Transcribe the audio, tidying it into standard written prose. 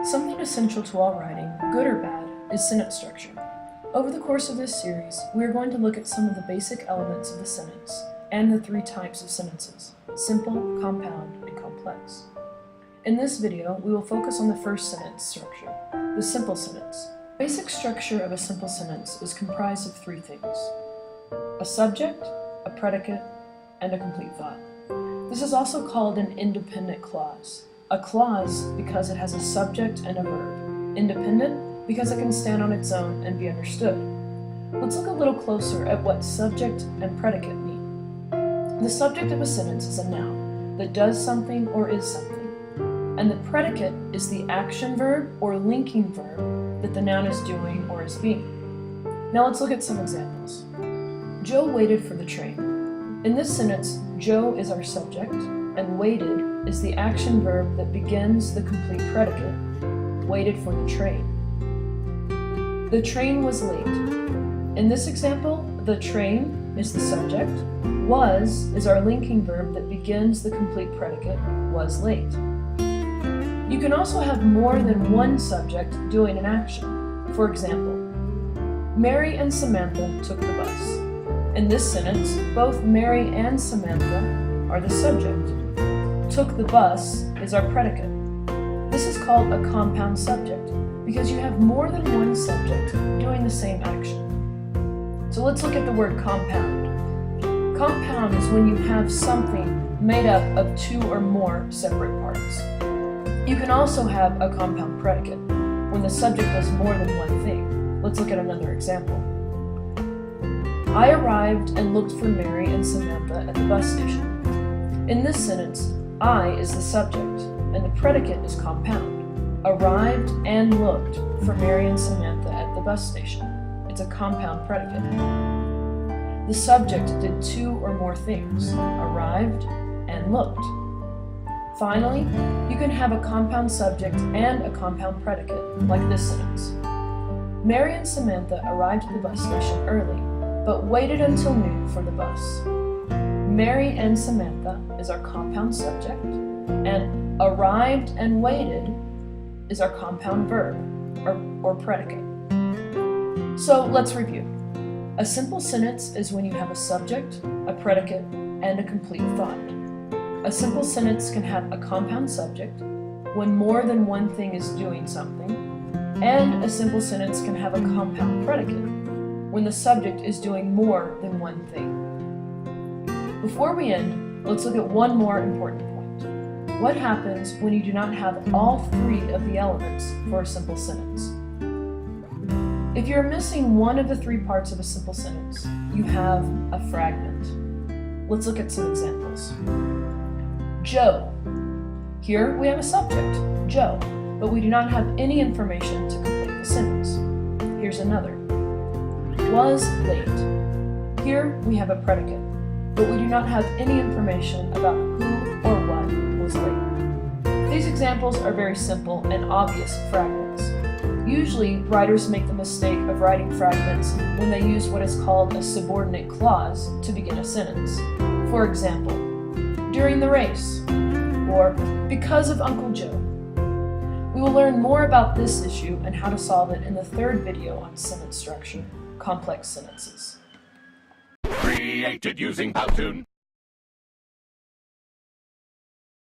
Something essential to all writing, good or bad, is sentence structure. Over the course of this series, we are going to look at some of the basic elements of the sentence and the three types of sentences: simple, compound, and complex. In this video, we will focus on the first sentence structure, the simple sentence. The basic structure of a simple sentence is comprised of three things: a subject, a predicate, and a complete thought. This is also called an independent clause. A clause because it has a subject and a verb. Independent because it can stand on its own and be understood. Let's look a little closer at what subject and predicate mean. The subject of a sentence is a noun that does something or is something, and the predicate is the action verb or linking verb that the noun is doing or is being. Now let's look at some examples. Joe waited for the train. In this sentence, Joe is our subject, and waited is the action verb that begins the complete predicate, waited for the train. The train was late. In this example, the train is the subject, was is our linking verb that begins the complete predicate, was late. You can also have more than one subject doing an action. For example, Mary and Samantha took the bus. In this sentence, both Mary and Samantha are the subject. Took the bus is our predicate. This is called a compound subject because you have more than one subject doing the same action. So let's look at the word compound. Compound is when you have something made up of two or more separate parts. You can also have a compound predicate when the subject does more than one thing. Let's look at another example. I arrived and looked for Mary and Samantha at the bus station. In this sentence, I is the subject, and the predicate is compound. Arrived and looked for Mary and Samantha at the bus station. It's a compound predicate. The subject did two or more things, arrived and looked. Finally, you can have a compound subject and a compound predicate, like this sentence. Mary and Samantha arrived at the bus station early, but waited until noon for the bus. Mary and Samantha is our compound subject, and arrived and waited is our compound verb, or predicate. So let's review. A simple sentence is when you have a subject, a predicate, and a complete thought. A simple sentence can have a compound subject when more than one thing is doing something, and a simple sentence can have a compound predicate when the subject is doing more than one thing. Before we end, let's look at one more important point. What happens when you do not have all three of the elements for a simple sentence? If you're missing one of the three parts of a simple sentence, you have a fragment. Let's look at some examples. Joe. Here we have a subject, Joe, but we do not have any information to complete the sentence. Here's another. Was late. Here we have a predicate, but we do not have any information about who or what was late. These examples are very simple and obvious fragments. Usually, writers make the mistake of writing fragments when they use what is called a subordinate clause to begin a sentence. For example, during the race, or because of Uncle Joe. We will learn more about this issue and how to solve it in the third video on sentence structure, complex sentences. Created using Powtoon.